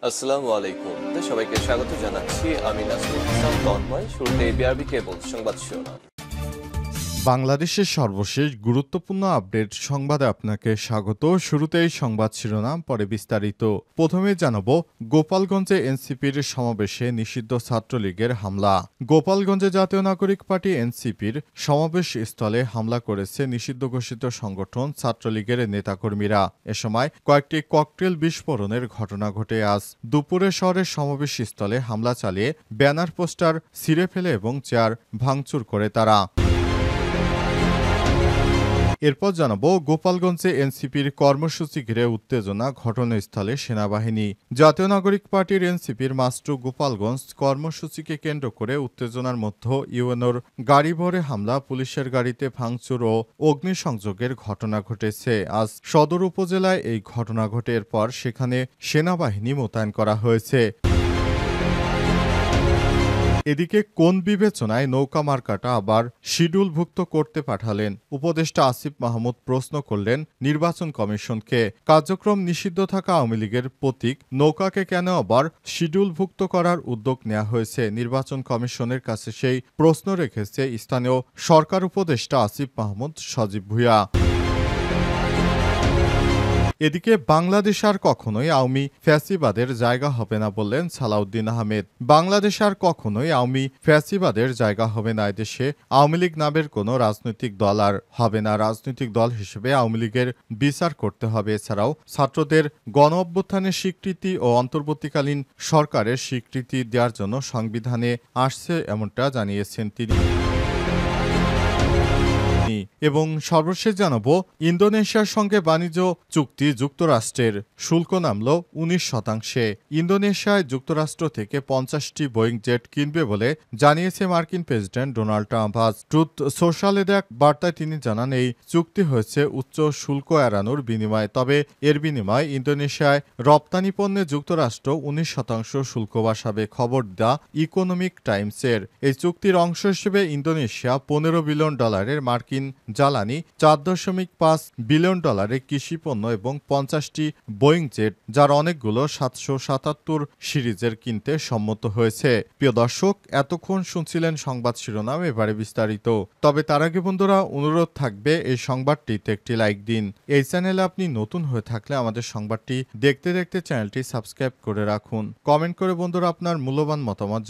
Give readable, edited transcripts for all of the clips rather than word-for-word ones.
আসসালামু আলাইকুম। সবাইকে স্বাগত জানাচ্ছি। আমি নাসরুল ইসলাম তন্ময়। শুরুতে বিআরবি কেবল সংবাদ শিরোনাম। বাংলাদেশের সর্বশেষ গুরুত্বপূর্ণ আপডেট সংবাদে আপনাকে স্বাগত। শুরুতেই সংবাদ শিরোনাম, পরে বিস্তারিত। প্রথমে জানাবো গোপালগঞ্জে এনসিপির সমাবেশে নিষিদ্ধ ছাত্রলীগের হামলা। গোপালগঞ্জে জাতীয় নাগরিক পার্টি এনসিপির সমাবেশ স্থলে হামলা করেছে নিষিদ্ধ ঘোষিত সংগঠন ছাত্রলীগের নেতাকর্মীরা। এ সময় কয়েকটি ককটেল বিস্ফোরণের ঘটনা ঘটে। আজ দুপুরে শহরের সমাবেশ স্থলে হামলা চালিয়ে ব্যানার পোস্টার ছিঁড়ে ফেলে এবং চেয়ার ভাঙচুর করে তারা। এরপর জানাবো গোপালগঞ্জে এনসিপির কর্মসূচি ঘিরে উত্তেজনা, ঘটনাস্থলে সেনাবাহিনী। জাতীয় নাগরিক পার্টির এনসিপির মাস্টু গোপালগঞ্জ কর্মসূচিকে কেন্দ্র করে উত্তেজনার মধ্যে ইউএনওর গাড়ি ভরে হামলা, পুলিশের গাড়িতে ভাঙচুর ও অগ্নিসংযোগের ঘটনা ঘটেছে। আজ সদর উপজেলায় এই ঘটনা ঘটে। এরপর সেখানে সেনাবাহিনী মোতায়েন করা হয়েছে। এদিকে কোন বিবেচনায় নৌকা মার্কাটা আবার শিডিউলভুক্ত করতে পাঠালেন? উপদেষ্টা আসিফ মাহমুদ প্রশ্ন করলেন নির্বাচন কমিশনকে। কার্যক্রম নিষিদ্ধ থাকা আওয়ামী লীগের প্রতীক নৌকাকে কেন আবার শিডিউলভুক্ত করার উদ্যোগ নেওয়া হয়েছে? নির্বাচন কমিশনের কাছে সেই প্রশ্ন রেখেছে স্থানীয় সরকার উপদেষ্টা আসিফ মাহমুদ সজীব ভুঁইয়া। এদিকে বাংলাদেশ আর কখনোই আওয়ামী ফ্যাসিবাদের জায়গা হবে না বললেন সালাউদ্দিন আহমেদ। বাংলাদেশ আর কখনোই আওয়ামী ফ্যাসিবাদের জায়গা হবে না। এদেশে আওয়ামী লীগ নামের কোনো রাজনৈতিক দল আর হবে না। রাজনৈতিক দল হিসেবে আওয়ামী লীগের বিচার করতে হবে। এছাড়াও ছাত্রদের গণ অভ্যুত্থানের স্বীকৃতি ও অন্তর্বর্তীকালীন সরকারের স্বীকৃতি দেওয়ার জন্য সংবিধানে আসছে, এমনটা জানিয়েছেন তিনি। এবং সর্বশেষ জানাবো ইন্দোনেশিয়ার সঙ্গে বাণিজ্য চুক্তি যুক্তরাষ্ট্রের শুল্ক নামল 19%। ইন্দোনেশিয়ায় যুক্তরাষ্ট্র থেকে 50টি বোয়িং জেট কিনবে বলে জানিয়েছে মার্কিন প্রেসিডেন্ট ডোনাল্ড ট্রাম্প। আজ ট্রুথ সোশ্যালে দেয়া বার্তায় তিনি জানান, এই চুক্তি হয়েছে উচ্চ শুল্ক এড়ানোর বিনিময়ে। তবে এর বিনিময়ে ইন্দোনেশিয়ায় রপ্তানি পণ্যে যুক্তরাষ্ট্র 19% শুল্ক বসাবে। খবর দ্য ইকোনমিক টাইমসের। এই চুক্তির অংশ হিসেবে ইন্দোনেশিয়া $15 বিলিয়ন মার্কিন জ্বালানি, $4.5 বিলিয়ন কৃষি পণ্য এবং 50টি বোয়িং জেট, যার অনেকগুলো 777 সিরিজের কিনতে সম্মত হয়েছে। প্রিয় দর্শক, এতক্ষণ শুনছিলেন সংবাদ শিরোনাম, এবারে বিস্তারিত। তবে তার আগে বন্ধুরা অনুরোধ থাকবে এই সংবাদটিতে একটি লাইক দিন। এই চ্যানেলে আপনি নতুন হয়ে থাকলে আমাদের সংবাদটি দেখতে দেখতে চ্যানেলটি সাবস্ক্রাইব করে রাখুন। কমেন্ট করে বন্ধুরা আপনার মূল্যবান মতামত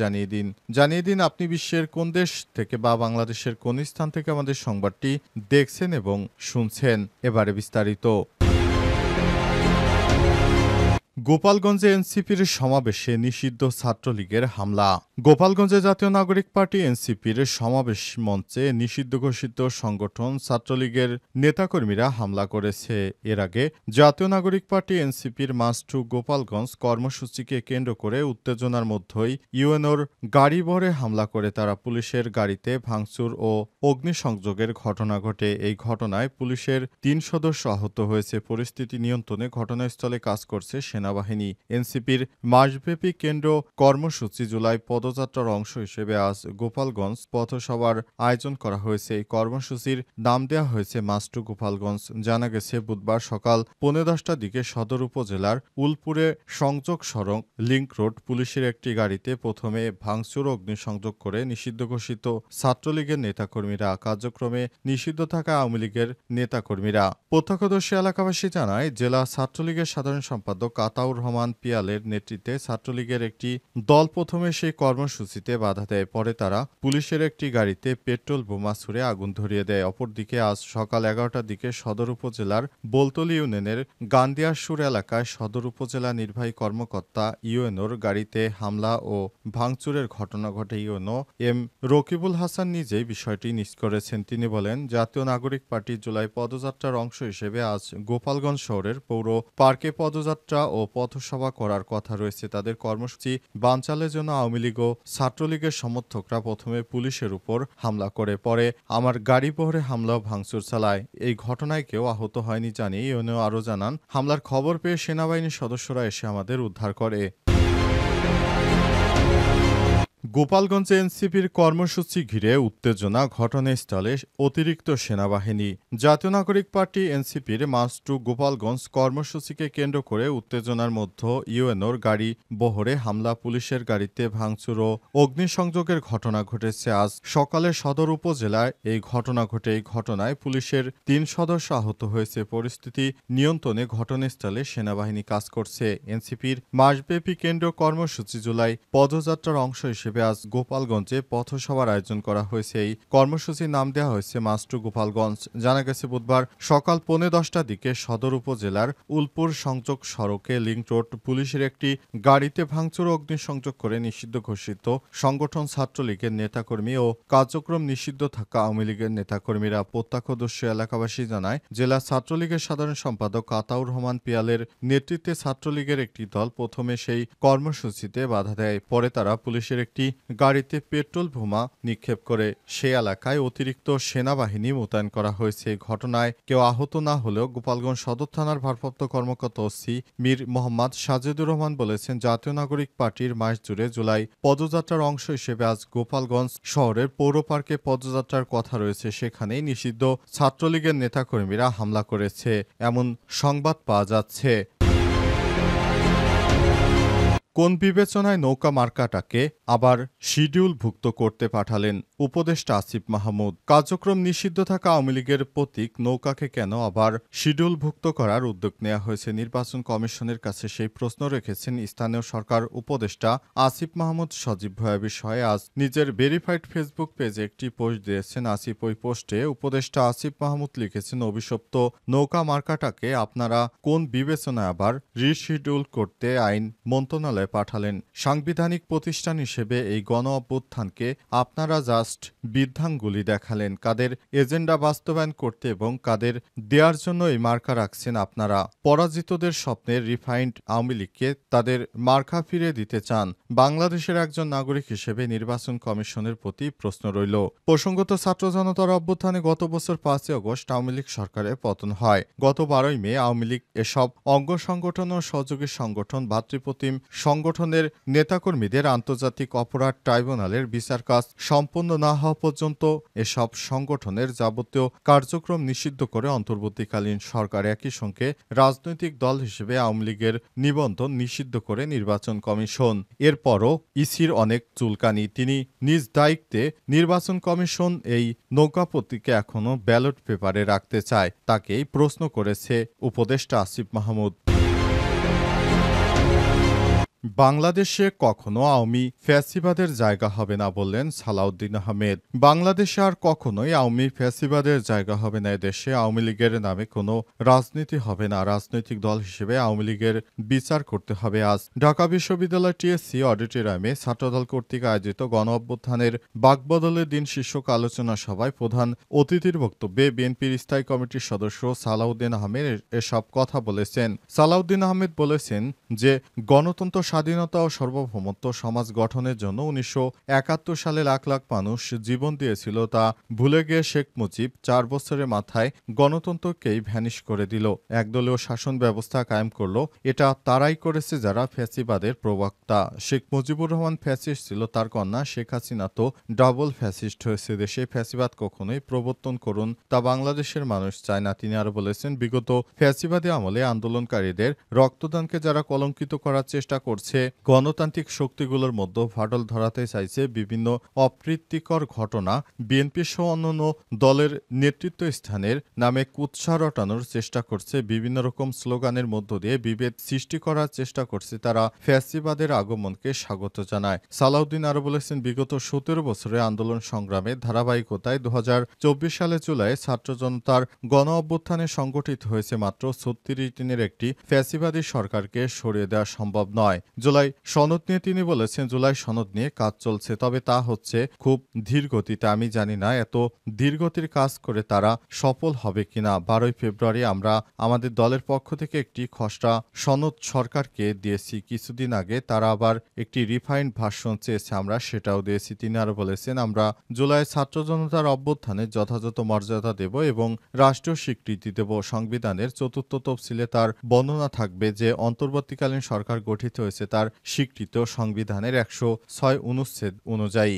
জানিয়ে দিন আপনি বিশ্বের কোন দেশ থেকে বা বাংলাদেশের কোন স্থান থেকে আমাদের সংবাদটি দেখছেন এবং শুনছেন। এবারে বিস্তারিত। গোপালগঞ্জে এনসিপির সমাবেশে নিষিদ্ধ ছাত্রলীগের হামলা। গোপালগঞ্জে জাতীয় নাগরিক পার্টি এনসিপির সমাবেশ মঞ্চে নিষিদ্ধ ঘোষিত সংগঠন ছাত্রলীগের নেতাকর্মীরা হামলা করেছে। এর আগে জাতীয় নাগরিক পার্টি এনসিপির মাস্টু গোপালগঞ্জ কর্মসূচিকে কেন্দ্র করে উত্তেজনার মধ্যেই ইউএনওর গাড়ি ভরে হামলা করে তারা পুলিশের গাড়িতে ভাঙচুর ও অগ্নিসংযোগের ঘটনা ঘটে। এই ঘটনায় পুলিশের 3 সদস্য আহত হয়েছে। পরিস্থিতি নিয়ন্ত্রণে ঘটনাস্থলে কাজ করছে সেনাবাহিনী। এনসিপির মাসব্যাপী কেন্দ্র কর্মসূচি জুলাই পদযাত্রার অংশ হিসেবে আজ গোপালগঞ্জ পথসভার আয়োজন করা হয়েছে। এই কর্মসূচির নাম দেওয়া হয়েছে মাস্টু গোপালগঞ্জ। জানা গেছে বুধবার সকাল 10:15টার দিকে সদর উপজেলার উলপুরে সংযোগ সড়ক লিংক রোড পুলিশের একটি গাড়িতে প্রথমে ভাঙচুর ও অগ্নিসংযোগ করে নিষিদ্ধ ঘোষিত ছাত্রলীগের নেতাকর্মীরা। কার্যক্রমে নিষিদ্ধ থাকা আওয়ামী লীগের নেতাকর্মীরা। প্রত্যক্ষদর্শী এলাকাবাসী জানায়, জেলা ছাত্রলীগের সাধারণ সম্পাদক আতাউর রহমান পিয়ালের নেতৃত্বে ছাত্রলীগের একটি দল প্রথমে সেই কর্মসূচিতে বাধা দেয়। পরে তারা পুলিশের একটি গাড়িতে পেট্রোল বোমা ছুড়ে আগুন ধরিয়ে দেয়। অপরদিকে আজ সকাল 11টার দিকে সদর উপজেলার বোলতলী ইউনিয়নের গান্দিয়ারসুর এলাকায় সদর উপজেলা নির্বাহী কর্মকর্তা ইউএনওর গাড়িতে হামলা ও ভাঙচুরের ঘটনা ঘটে। ইউএনও এম রকিবুল হাসান নিজেই বিষয়টি নিশ্চিত করেছেন। তিনি বলেন, জাতীয় নাগরিক পার্টি জুলাই পদযাত্রার অংশ হিসেবে আজ গোপালগঞ্জ শহরের পৌর পার্কে পদযাত্রা ও পথসভা করার কথা রয়েছে। তাদের কর্মসূচি বানচালের জন্য আওয়ামী লীগ ও ছাত্রলীগের সমর্থকরা প্রথমে পুলিশের উপর হামলা করে, পরে আমার গাড়ি বহরে হামলা ও ভাঙচুর চালায়। এই ঘটনায় কেউ আহত হয়নি জানিয়ে ইউএনও আরও জানান, হামলার খবর পেয়ে সেনাবাহিনীর সদস্যরা এসে আমাদের উদ্ধার করে। গোপালগঞ্জে এনসিপির কর্মসূচি ঘিরে উত্তেজনা, ঘটনাস্থলে অতিরিক্ত সেনাবাহিনী। জাতীয় নাগরিক পার্টি এনসিপির মার্চ টু গোপালগঞ্জ কর্মসূচিকে কেন্দ্র করে উত্তেজনার মধ্যে ইউএনওর গাড়ি বহরে হামলা, পুলিশের গাড়িতে ভাঙচুর ও অগ্নিসংযোগের ঘটনা ঘটেছে। আজ সকালে সদর উপজেলায় এই ঘটনা ঘটে। এই ঘটনায় পুলিশের ৩ সদস্য আহত হয়েছে। পরিস্থিতি নিয়ন্ত্রণে ঘটনাস্থলে সেনাবাহিনী কাজ করছে। এনসিপির মাসব্যাপী কেন্দ্রীয় কর্মসূচি জুলাই পদযাত্রার অংশ হিসেবে আজ গোপালগঞ্জে পথসভার আয়োজন করা হয়েছে। এই কর্মসূচির নাম দেওয়া হয়েছে মার্চ টু গোপালগঞ্জ। জানা গেছে বুধবার সকাল 10:15টার দিকে সদর উপজেলার উলপুর সংযোগ সড়কে লিংক রোড পুলিশের একটি গাড়িতে ভাঙচুর ও অগ্নিসংযোগ করে নিষিদ্ধ ঘোষিত সংগঠন ছাত্রলীগের নেতাকর্মী ও কার্যক্রম নিষিদ্ধ থাকা আওয়ামী লীগের নেতাকর্মীরা প্রত্যক্ষদর্শী এলাকাবাসী জানায়, জেলা ছাত্রলীগের সাধারণ সম্পাদক আতাউর রহমান পিয়ালের নেতৃত্বে ছাত্রলীগের একটি দল প্রথমে সেই কর্মসূচিতে বাধা দেয়। পরে তারা পুলিশের একটি গাড়িতে পেট্রোল বোমা নিক্ষেপ করে। সে এলাকায় অতিরিক্ত সেনাবাহিনী মোতায়েন করা হয়েছে। ঘটনায় কেউ আহত না হলেও গোপালগঞ্জ সদর থানার ভারপ্রাপ্ত কর্মকর্তা ওসি মীর মোহাম্মদ সাজেদুর রহমান বলেছেন, জাতীয় নাগরিক পার্টির মাস জুড়ে জুলাই পদযাত্রার অংশ হিসেবে আজ গোপালগঞ্জ শহরের পৌর পার্কে পদযাত্রার কথা রয়েছে। সেখানেই নিষিদ্ধ ছাত্রলীগের নেতাকর্মীরা হামলা করেছে এমন সংবাদ পাওয়া যাচ্ছে। কোন বিবেচনায় নৌকা মার্কাটাকে আবার শিডিউলভুক্ত করতে পাঠালেন উপদেষ্টা আসিফ মাহমুদ? কার্যক্রম নিষিদ্ধ থাকা আওয়ামী লীগের প্রতীক নৌকাকে কেন আবার শিডিউলভুক্ত করার উদ্যোগ নেওয়া হয়েছে? নির্বাচন কমিশনের কাছে সেই প্রশ্ন রেখেছেন স্থানীয় সরকার উপদেষ্টা আসিফ মাহমুদ সজীব ভুঁইয়া। বিষয়ে আজ নিজের ভেরিফাইড ফেসবুক পেজে একটি পোস্ট দিয়েছেন আসিফ। ওই পোস্টে উপদেষ্টা আসিফ মাহমুদ লিখেছেন, অভিশপ্ত নৌকা মার্কাটাকে আপনারা কোন বিবেচনায় আবার রিশিডিউল করতে আইন মন্ত্রণালয়ে পাঠালেন? সাংবিধানিক প্রতিষ্ঠান হিসেবে এই গণ অভ্যুত্থানকে আপনারা জাস্ট বৃদ্ধাঙ্গুলি দেখালেন। কাদের এজেন্ডা বাস্তবায়ন করতে এবং কাদের দেওয়ার জন্য এই মার্কা রাখছেন আপনারা? পরাজিতদের স্বপ্নের রিফাইন্ড আওয়ামী লীগকে তাদের মার্কা ফিরে দিতে চান? বাংলাদেশের একজন নাগরিক হিসেবে নির্বাচন কমিশনের প্রতি প্রশ্ন রইল। প্রসঙ্গত, ছাত্র জনতার অভ্যুত্থানে গত বছর 5 আগস্ট আওয়ামী লীগ সরকারের পতন হয়। গত 12 মে আওয়ামী লীগ এসব অঙ্গ সংগঠন ও সহযোগী সংগঠন ভাতৃপ্রতিম সংগঠনের নেতাকর্মীদের আন্তর্জাতিক অপরাধ ট্রাইব্যুনালের বিচার কাজ সম্পন্ন না হওয়া পর্যন্ত এসব সংগঠনের যাবতীয় কার্যক্রম নিষিদ্ধ করে অন্তর্বর্তীকালীন সরকার একই সঙ্গে রাজনৈতিক দল হিসেবে আওয়ামী লীগের নিবন্ধন নিষিদ্ধ করে নির্বাচন কমিশন। এরপরও ইসির অনেক চুলকানি। তিনি নিজ দায়িত্বে নির্বাচন কমিশন এই নৌকা প্রতীককে এখনও ব্যালট পেপারে রাখতে চায়। তাকেই প্রশ্ন করেছে উপদেষ্টা আসিফ মাহমুদ। বাংলাদেশে কখনো আওয়ামী ফ্যাসিবাদের জায়গা হবে না বললেন সালাউদ্দিন আহমেদ। বাংলাদেশে আর কখনোই আওয়ামী ফ্যাসিবাদের জায়গা হবে না। এদেশে আওয়ামী লীগের নামে কোনো রাজনীতি হবে না। রাজনৈতিক দল হিসেবে আওয়ামী লীগের বিচার করতে হবে। আজ ঢাকা বিশ্ববিদ্যালয় টিএসসি অডিটোরিয়ামে ছাত্রদল কর্তৃক আয়োজিত গণ অভ্যুত্থানের বাকবদলের দিন শীর্ষক আলোচনা সভায় প্রধান অতিথির বক্তব্যে বিএনপির স্থায়ী কমিটির সদস্য সালাউদ্দিন আহমেদ এসব কথা বলেছেন। সালাউদ্দিন আহমেদ বলেছেন যে গণতন্ত্র, স্বাধীনতা ও সার্বভৌমত্ব সমাজ গঠনের জন্য 1971 সালে লাখ লাখ মানুষ জীবন দিয়েছিল, তা ভুলে গিয়ে শেখ মুজিব 4 বছরের মাথায় গণতন্ত্রকেই ভ্যানিশ করে দিল, একদলীয় শাসন ব্যবস্থা কায়েম করলো। এটা তারাই করেছে যারা ফ্যাসিবাদের প্রবক্তা। শেখ মুজিবুর রহমান ফ্যাসিস্ট ছিল, তার কন্যা শেখ হাসিনা তো ডাবল ফ্যাসিস্ট হয়েছে। দেশে ফ্যাসিবাদ কখনোই প্রবর্তন করুন তা বাংলাদেশের মানুষ চায় না। তিনি আরো বলেছেন, বিগত ফ্যাসিবাদী আমলে আন্দোলনকারীদের রক্তদানকে যারা কলঙ্কিত করার চেষ্টা করছে, গণতান্ত্রিক শক্তিগুলোর মধ্যে ফাটল ধরাতে চাইছে, বিভিন্ন অপ্রীতিকর ঘটনা বিএনপি সহ অন্যান্য দলের নেতৃত্ব স্থানের নামে কুৎসা রটানোর চেষ্টা করছে, বিভিন্ন রকম স্লোগানের মধ্য দিয়ে বিভেদ সৃষ্টি করার চেষ্টা করছে, তারা ফ্যাসিবাদের আগমনকে স্বাগত জানায়। সালাউদ্দিন আরো বলেছেন, বিগত 17 বছরের আন্দোলন সংগ্রামের ধারাবাহিকতায় 2024 সালে জুলাই ছাত্র জনতার গণ অভ্যুত্থানে সংগঠিত হয়েছে মাত্র 36 দিনের একটি ফ্যাসিবাদী সরকারকে সরিয়ে দেওয়া সম্ভব নয়। জুলাই সনদ নিয়ে তিনি বলেছেন, জুলাই সনদ নিয়ে কাজ চলছে, তবে তা হচ্ছে খুব ধীর গতিতে। আমি জানি না এত ধীরগতির কাজ করে তারা সফল হবে কিনা। 12 ফেব্রুয়ারি আমরা আমাদের দলের পক্ষ থেকে একটি খসড়া সনদ সরকারকে দিয়েছি। কিছুদিন আগে তারা আবার একটি রিফাইন্ড ভার্সন চেয়েছে, আমরা সেটাও দিয়েছি। তিনি আরো বলেছেন, আমরা জুলাই ছাত্র জনতার অভ্যুত্থানে যথাযথ মর্যাদা দেব এবং রাষ্ট্রীয় স্বীকৃতি দেব। সংবিধানের 4th তফসিলে তার বর্ণনা থাকবে যে অন্তর্বর্তীকালীন সরকার গঠিত হয়েছে তার স্বীকৃত সংবিধানের 106 অনুচ্ছেদ অনুযায়ী।